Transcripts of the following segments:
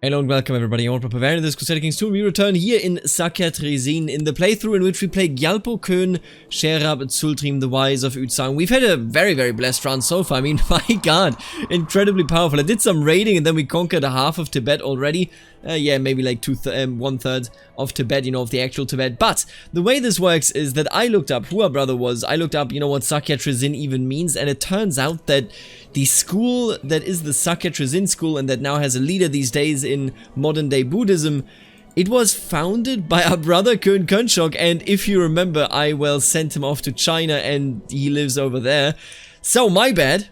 Hello and welcome everybody, I'm Preparing this Crusader Kings 2. We return here in Sakya Trizin in the playthrough in which we play Gyalpo Köhn, Sherab Sultrim, the Wise of Utsang. We've had a very blessed run so far. I mean, my god, incredibly powerful. I did some raiding and then we conquered half of Tibet already. Yeah, maybe like 1/3 of Tibet, you know, of the actual Tibet. But the way this works is that I looked up who our brother was. I looked up, you know, what Sakya Trizin even means, and it turns out that the school that is the Sakya Trizin school and that now has a leader these days in modern day Buddhism, it was founded by our brother Köhn Könschok, and if you remember, I sent him off to China and he lives over there. So, my bad,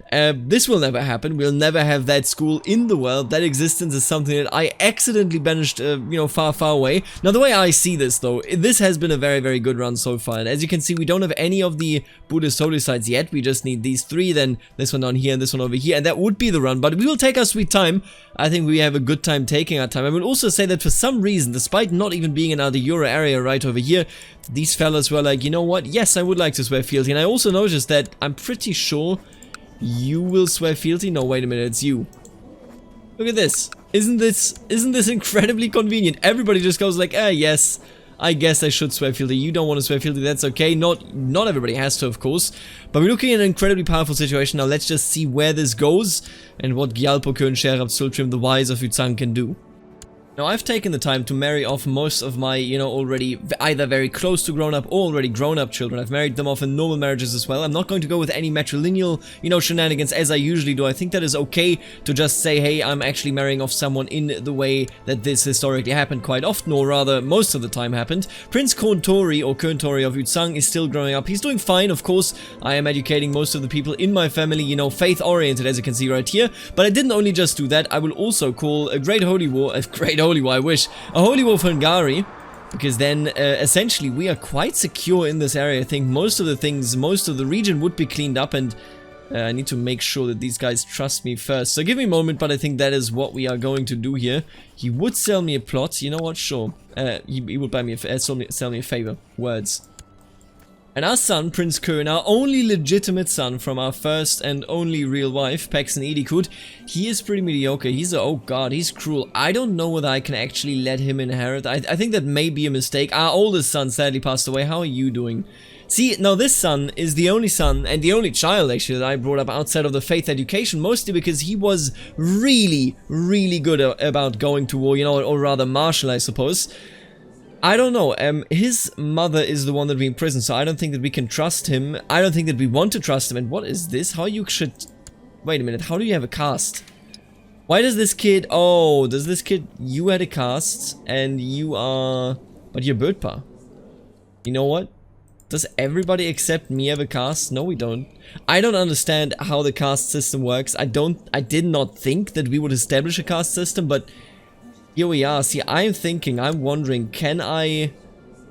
this will never happen. We'll never have that school in the world. That existence is something that I accidentally banished, you know, far away. Now, the way I see this, though, this has been a very good run so far. And as you can see, we don't have any of the Buddhist holy sites yet. We just need these three, then this one down here and this one over here. And that would be the run, but we will take our sweet time. I think we have a good time taking our time. I will also say that for some reason, despite not even being in the Euro area right over here, these fellas were like, you know what, yes, I would like to swear fealty. And I also noticed that I'm pretty sure you will swear fealty. No, wait a minute, it's you. Look at this. Isn't this incredibly convenient? Everybody just goes like, yes, I guess I should swear fealty. You don't want to swear fealty, that's okay. Not everybody has to, of course. But we're looking at an incredibly powerful situation. Now let's just see where this goes and what Gyalpo Köhn, Sherab Sultrim, the Wise of Utsang can do. Now, I've taken the time to marry off most of my, you know, already either very close to grown-up or already grown-up children. I've married them off in normal marriages as well. I'm not going to go with any matrilineal, you know, shenanigans as I usually do. I think that is okay to just say, hey, I'm actually marrying off someone in the way that this historically happened quite often, or rather, most of the time happened. Prince Kontori, or Köntori of Utsang, is still growing up. He's doing fine, of course. I am educating most of the people in my family, you know, faith-oriented, as you can see right here. But I didn't only just do that. I will also call a great holy war, I wish, a holy war for Ngari, because then essentially we are quite secure in this area. I think most of the region would be cleaned up, and I need to make sure that these guys trust me first. So give me a moment, but I think that is what we are going to do here. He would sell me a plot, you know what, sure. He would buy me sell me a favor. Words. And our son, Prince Köhn, our only legitimate son from our first and only real wife, Paxton Edikut, he is pretty mediocre. Oh god, he's cruel. I don't know whether I can actually let him inherit. I think that may be a mistake. Our oldest son sadly passed away. How are you doing? See, now this son is the only son and the only child actually that I brought up outside of the faith education, mostly because he was really good about going to war, you know, or rather martial, I suppose. I don't know, his mother is the one that we imprisoned, so I don't think that we can trust him. I don't think that we want to trust him. And what is this? How you should... Wait a minute, how do you have a caste? Why does this kid... Oh, does this kid... You had a caste, and you are... But you're Birdpa. You know what? Does everybody except me have a caste? No, we don't. I don't understand how the caste system works. I did not think that we would establish a caste system, but... Here we are. See, I'm wondering, can I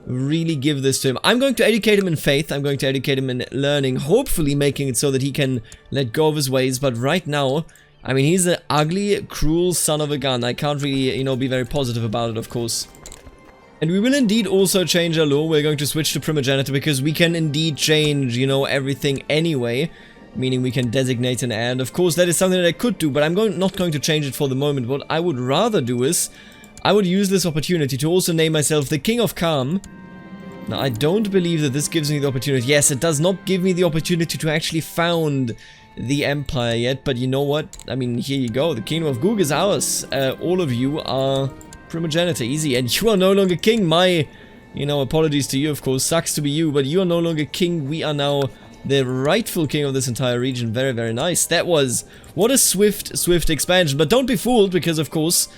really give this to him? I'm going to educate him in faith. I'm going to educate him in learning, hopefully making it so that he can let go of his ways. But right now, I mean, he's an ugly, cruel son of a gun. I can't really, you know, be very positive about it, of course. And we will indeed also change our law. We're going to switch to primogeniture because we can indeed change, you know, everything anyway. Meaning we can designate an heir, and of course that is something that I could do, but I'm not going to change it for the moment. What I would rather do is, I would use this opportunity to also name myself the King of Calm. Now I don't believe that this gives me the opportunity. Yes, it does not give me the opportunity to actually found the empire yet, but you know what? I mean, here you go, the Kingdom of Goog is ours. All of you are primogeniture, easy, and you are no longer king. My, you know, apologies to you, of course, sucks to be you, but you are no longer king. We are now the rightful king of this entire region. Very nice. That was... What a swift expansion. But don't be fooled, because of course,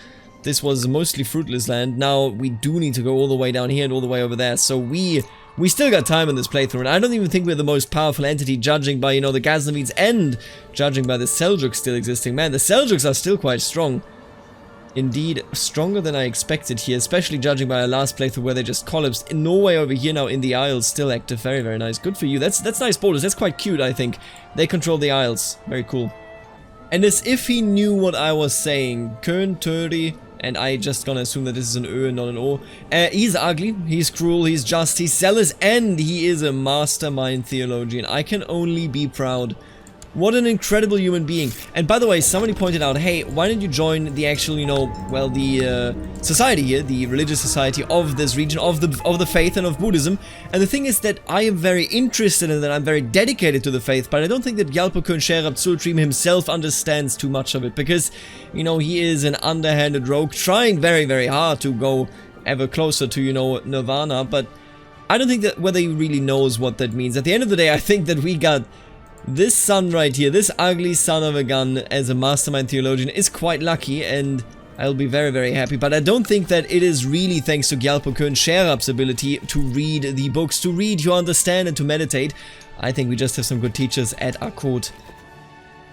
this was mostly fruitless land. Now, we do need to go all the way down here and all the way over there. So we still got time in this playthrough. And I don't even think we're the most powerful entity, judging by, you know, the Ghaznavids and judging by the Seljuks still existing. Man, the Seljuks are still quite strong. Indeed, stronger than I expected here, especially judging by our last playthrough where they just collapsed. In Norway over here now in the Isles, still active. Very nice. Good for you. That's nice borders. That's quite cute, I think. They control the Isles. Very cool. And as if he knew what I was saying, Köntori, and I just gonna assume that this is an Ö and not an O. He's ugly, he's cruel, he's just, he's zealous, and he is a mastermind theologian. I can only be proud What an incredible human being. And by the way, somebody pointed out, hey, why don't you join the actual, you know, well, the society here, the religious society of this region, of the faith and of Buddhism. And the thing is that I am very interested in that, I'm very dedicated to the faith, but I don't think that Gyalpo Kön Sherab Zultrim himself understands too much of it, because, you know, he is an underhanded rogue, trying very, very hard to go ever closer to, you know, Nirvana, but I don't think that whether he really knows what that means. At the end of the day, I think that we got this son right here, this ugly son of a gun as a mastermind theologian is quite lucky, and I'll be very, very happy. But I don't think that it is really thanks to Gyalpo Kön Sherab's ability to read the books, to read, to understand, and to meditate. I think we just have some good teachers at our court.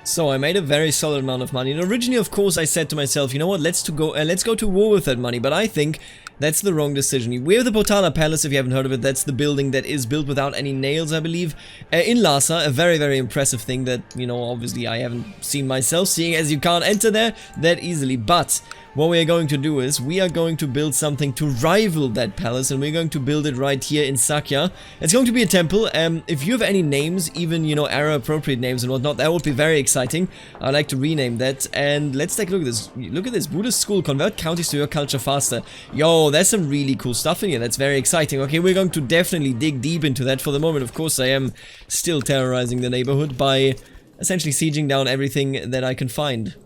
So I made a very solid amount of money, and originally, of course, I said to myself, you know what, let's go to war with that money, but I think that's the wrong decision. We have the Potala Palace, if you haven't heard of it. That's the building that is built without any nails, I believe, in Lhasa. A very, very impressive thing that, you know, obviously I haven't seen myself, seeing as you can't enter there that easily. But what we are going to do is we are going to build something to rival that palace, and we're going to build it right here in Sakya. It's going to be a temple. If you have any names, even, you know, era-appropriate names and whatnot, that would be very exciting. I'd like to rename that. And let's take a look at this. Look at this. Buddhist school. Convert counties to your culture faster. Yo, there's some really cool stuff in here. That's very exciting. Okay, we're going to definitely dig deep into that. For the moment, of course, I am still terrorizing the neighborhood by essentially sieging down everything that I can find.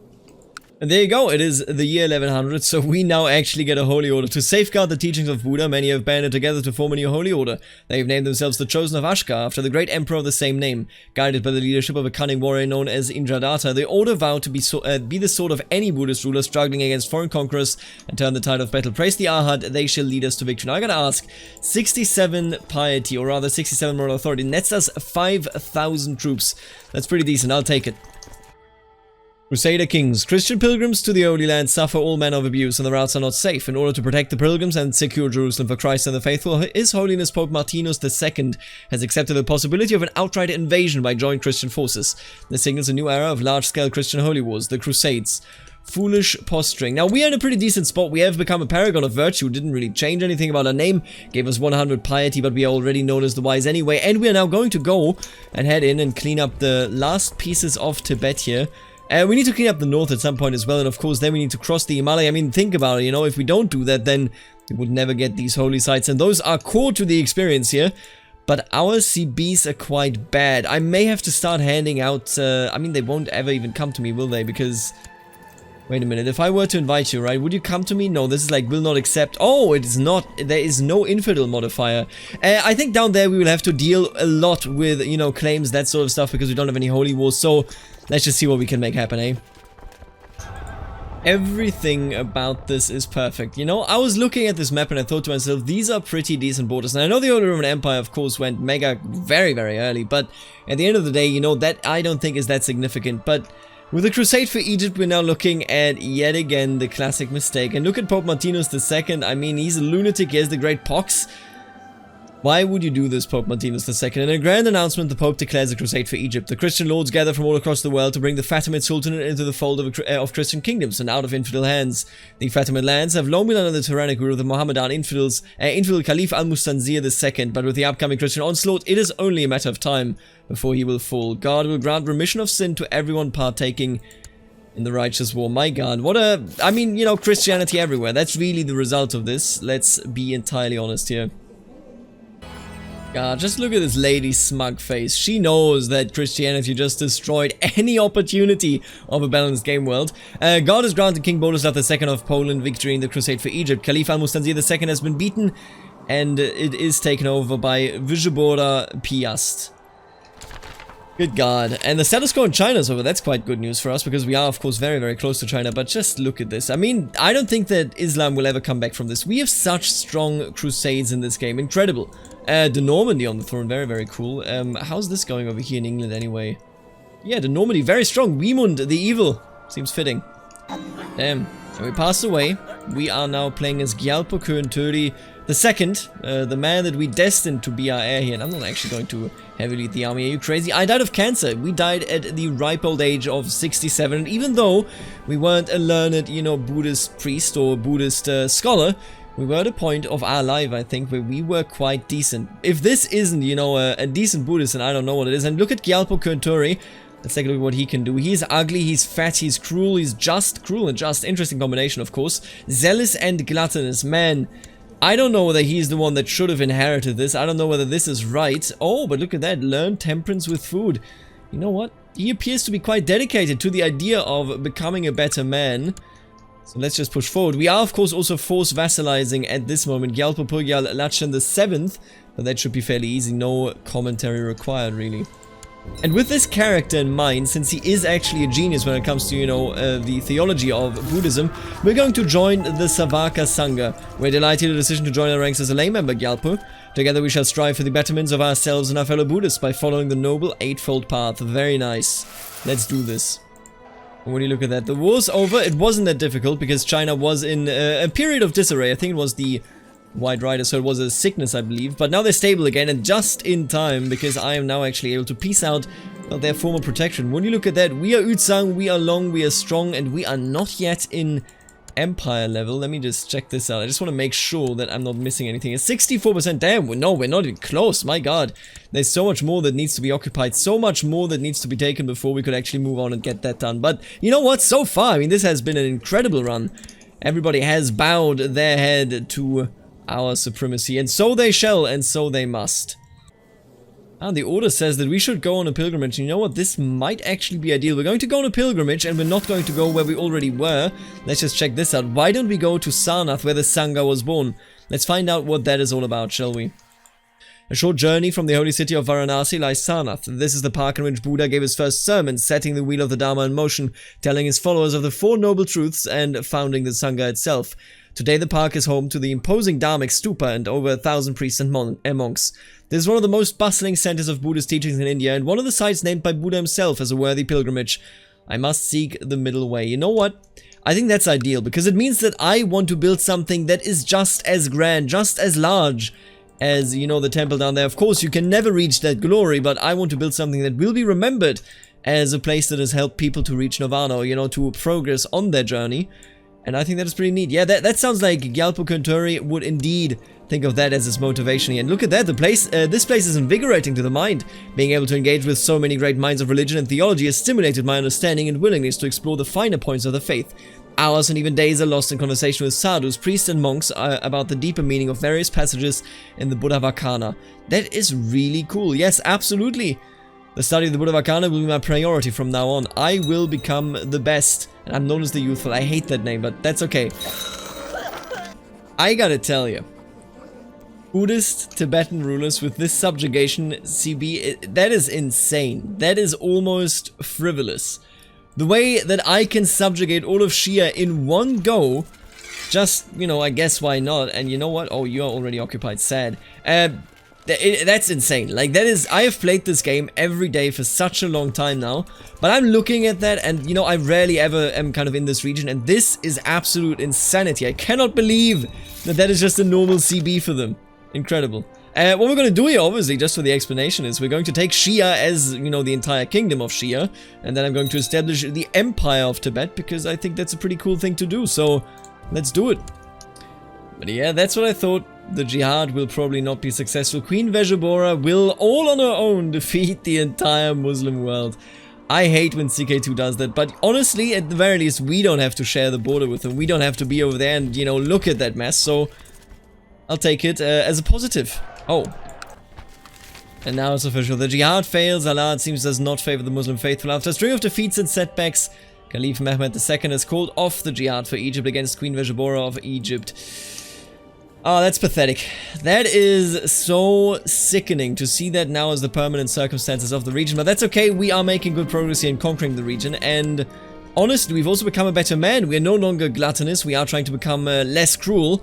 And there you go, it is the year 1100, so we now actually get a holy order. To safeguard the teachings of Buddha, many have banded together to form a new holy order. They have named themselves the Chosen of Ashka, after the great emperor of the same name. Guided by the leadership of a cunning warrior known as Indradatta, the order vowed to be the sword of any Buddhist ruler struggling against foreign conquerors and turn the tide of battle. Praise the Arhat, they shall lead us to victory. Now I gotta ask, 67 piety, or rather 67 moral authority, nets us 5,000 troops. That's pretty decent, I'll take it. Crusader Kings. Christian pilgrims to the Holy Land suffer all manner of abuse, and the routes are not safe. In order to protect the pilgrims and secure Jerusalem for Christ and the faithful, His Holiness Pope Martinus II has accepted the possibility of an outright invasion by joint Christian forces. This signals a new era of large-scale Christian holy wars, the Crusades. Foolish posturing. Now, we are in a pretty decent spot. We have become a paragon of virtue. Didn't really change anything about our name. Gave us 100 piety, but we are already known as the wise anyway. And we are now going to go and head in and clean up the last pieces of Tibet here. We need to clean up the north at some point as well, and of course then we need to cross the Himalaya. I mean, think about it, you know, if we don't do that, then we would never get these holy sites, and those are core to the experience here. But our CBs are quite bad. I may have to start handing out, I mean, they won't ever even come to me, will they? Because, wait a minute, if I were to invite you, right, would you come to me? No, this is like, will not accept. Oh, it is not, there is no infidel modifier. I think down there we will have to deal a lot with, you know, claims, that sort of stuff, because we don't have any holy wars, so let's just see what we can make happen, eh? Everything about this is perfect. You know, I was looking at this map and I thought to myself, these are pretty decent borders. And I know the Holy Roman Empire, of course, went mega very, very early, but at the end of the day, you know, that I don't think is that significant. But with the Crusade for Egypt, we're now looking at, yet again, the classic mistake. And look at Pope Martinus II. I mean, he's a lunatic. He has the Great Pox. Why would you do this, Pope Martinus II? In a grand announcement, the Pope declares a crusade for Egypt. The Christian lords gather from all across the world to bring the Fatimid Sultanate into the fold of Christian kingdoms and out of infidel hands. The Fatimid lands have long been under the tyrannic rule of the Mohammedan infidel Caliph al-Mustanzir II, but with the upcoming Christian onslaught, it is only a matter of time before he will fall. God will grant remission of sin to everyone partaking in the righteous war. My God, what a... I mean, you know, Christianity everywhere. That's really the result of this. Let's be entirely honest here. God, just look at this lady's smug face. She knows that Christianity just destroyed any opportunity of a balanced game world. God has granted King Boleslav II of Poland victory in the Crusade for Egypt. Caliph al-Mustanzir II has been beaten, and it is taken over by Vysheborda Piast. Good God. And the status quo in China is over. That's quite good news for us, because we are, of course, very, very close to China. But just look at this. I mean, I don't think that Islam will ever come back from this. We have such strong crusades in this game. Incredible. The Normandy on the throne. Very, very cool. How's this going over here in England anyway? Yeah, the Normandy. Very strong. Weemund the Evil. Seems fitting. Damn. And we passed away. We are now playing as Gyalpo Kön II, the man that we destined to be our heir here. And I'm not actually going to heavily lead the army. Are you crazy? I died of cancer. We died at the ripe old age of 67. And even though we weren't a learned, you know, Buddhist priest or Buddhist scholar, we were at a point of our life, I think, where we were quite decent. If this isn't, you know, a decent Buddhist, then I don't know what it is. And look at Gyalpo Kön II. Let's take a look at what he can do. He's ugly, he's fat, he's cruel, he's just. Cruel and just. Interesting combination, of course. Zealous and gluttonous. Man, I don't know whether he's the one that should have inherited this. I don't know whether this is right. Oh, but look at that. Learn temperance with food. You know what? He appears to be quite dedicated to the idea of becoming a better man. So let's just push forward. We are, of course, also force vassalizing at this moment. Gyalpo Purgyal Lachen the 7th. But that should be fairly easy. No commentary required, really. And with this character in mind, since he is actually a genius when it comes to, you know, the theology of Buddhism, we're going to join the Savaka Sangha. We're delighted in the decision to join our ranks as a lay member, Gyalpo. Together we shall strive for the betterments of ourselves and our fellow Buddhists by following the noble eightfold path. Very nice. Let's do this. And when you look at that, the war's over. It wasn't that difficult because China was in a period of disarray. I think it was the White Rider, so it was a sickness, I believe. But now they're stable again, and just in time, because I am now actually able to peace out their former protection. When you look at that, we are Yuuzhan, we are long, we are strong, and we are not yet in Empire level. Let me just check this out. I just want to make sure that I'm not missing anything. It's 64%. Damn, no, we're not even close. My god. There's so much more that needs to be occupied. So much more that needs to be taken before we could actually move on and get that done. But you know what? So far, I mean, this has been an incredible run. Everybody has bowed their head to our supremacy, and so they shall, and so they must. And the order says that we should go on a pilgrimage. You know what? This might actually be ideal. We're going to go on a pilgrimage, and we're not going to go where we already were. Let's just check this out. Why don't we go to Sarnath, where the Sangha was born? Let's find out what that is all about, shall we? A short journey from the holy city of Varanasi lies Sarnath. This is the park in which Buddha gave his first sermon, setting the wheel of the Dharma in motion, telling his followers of the Four Noble Truths, and founding the Sangha itself. Today the park is home to the imposing Dharmic stupa and over 1,000 priests and monks. This is one of the most bustling centers of Buddhist teachings in India, and one of the sites named by Buddha himself as a worthy pilgrimage. I must seek the middle way. You know what? I think that's ideal, because it means that I want to build something that is just as grand, just as large as, you know, the temple down there. Of course, you can never reach that glory, but I want to build something that will be remembered as a place that has helped people to reach nirvana, or, you know, to progress on their journey. And I think that is pretty neat. Yeah, that sounds like Gyalpo Kunturi would indeed think of that as his motivation. And look at that, this place is invigorating to the mind. Being able to engage with so many great minds of religion and theology has stimulated my understanding and willingness to explore the finer points of the faith. Hours and even days are lost in conversation with sadhus, priests and monks about the deeper meaning of various passages in the Buddha Vakana. That is really cool. Yes, absolutely. The study of the Buddha Vakana will be my priority from now on. I will become the best. And I'm known as the Youthful. I hate that name, but that's okay. I gotta tell you, Buddhist Tibetan rulers with this subjugation CB, that is insane. That is almost frivolous. The way that I can subjugate all of Shia in one go, just, you know, I guess why not? And you know what? Oh, you are already occupied. Sad. That's insane. Like, that is, I have played this game every day for such a long time now, but I'm looking at that and, you know, I rarely ever am kind of in this region, and this is absolute insanity. I cannot believe that that is just a normal CB for them. Incredible. What we're going to do here, obviously, just for the explanation, is we're going to take Shia as, you know, the entire kingdom of Shia, and then I'm going to establish the Empire of Tibet, because I think that's a pretty cool thing to do, so let's do it. But yeah, that's what I thought. The jihad will probably not be successful. Queen Vejabora will, all on her own, defeat the entire Muslim world. I hate when CK2 does that, but honestly, at the very least, we don't have to share the border with them. We don't have to be over there and, you know, look at that mess, so I'll take it as a positive. Oh. And now it's official. The jihad fails. Allah, it seems, does not favor the Muslim faithful. After a string of defeats and setbacks, Caliph Mehmed II has called off the jihad for Egypt against Queen Vejabora of Egypt. Oh, that's pathetic. That is so sickening to see that now as the permanent circumstances of the region. But that's okay, we are making good progress here in conquering the region. And honestly, we've also become a better man. We are no longer gluttonous. We are trying to become less cruel.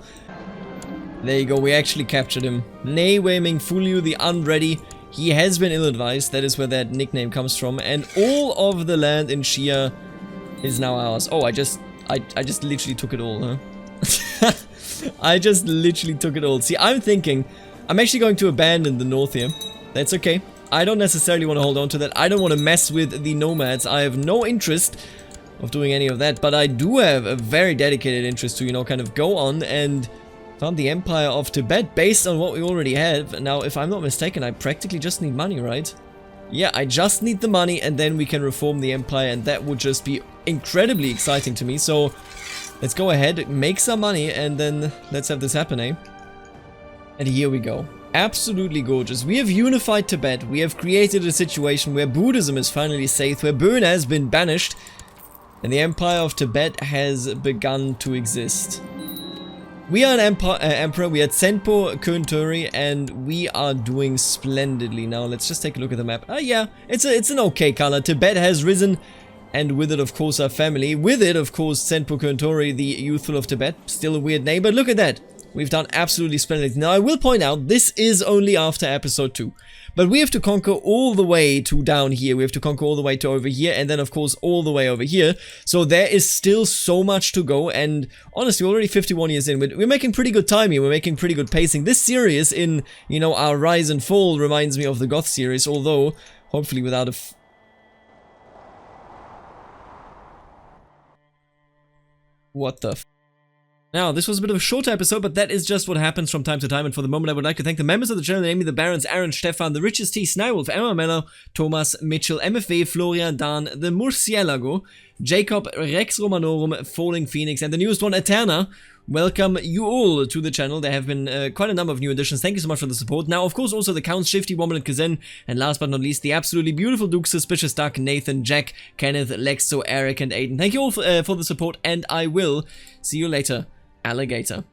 There you go, we actually captured him. Nei Wei Ming Fuliu, the Unready. He has been ill-advised. That is where that nickname comes from. And all of the land in Shia is now ours. Oh, I just literally took it all, huh? I just literally took it all. See, I'm thinking, I'm actually going to abandon the north here. That's okay. I don't necessarily want to hold on to that. I don't want to mess with the nomads. I have no interest of doing any of that. But I do have a very dedicated interest to, you know, kind of go on and found the Empire of Tibet based on what we already have. Now, if I'm not mistaken, I practically just need money, right? Yeah, I just need the money and then we can reform the empire, and that would just be incredibly exciting to me. So let's go ahead, make some money, and then let's have this happen, eh? And here we go. Absolutely gorgeous. We have unified Tibet. We have created a situation where Buddhism is finally safe, where Burma has been banished, and the Empire of Tibet has begun to exist. We are an emperor, we are Tsenpo Kunturi, and we are doing splendidly. Now let's just take a look at the map. Yeah, it's an okay color. Tibet has risen, and with it of course our family. With it of course Tsenpo Kunturi, the youthful of Tibet. Still a weird name, but look at that. We've done absolutely splendid. Now I will point out, this is only after episode 2. But we have to conquer all the way to down here. We have to conquer all the way to over here, and then of course all the way over here. So there is still so much to go, and honestly, we're already 51 years in. We're making pretty good time here. We're making pretty good pacing. This series in, you know, our Rise and Fall reminds me of the Goth series, although hopefully without a... What the f... Now, this was a bit of a shorter episode, but that is just what happens from time to time, and for the moment I would like to thank the members of the channel, namely the Barons, Aaron, Stefan, the Richest T, Snywolf, Emma Mello, Thomas, Mitchell, MFW, Florian, Dan, the Murcielago, Jacob, Rex Romanorum, Falling Phoenix, and the newest one, Eterna. Welcome you all to the channel. There have been quite a number of new additions. Thank you so much for the support. Now, of course, also the Counts, Shifty, Woman, and Kazen, and last but not least, the absolutely beautiful Duke, Suspicious Duck, Nathan, Jack, Kenneth, Lexo, Eric, and Aiden. Thank you all for the support, and I will see you later. Alligator.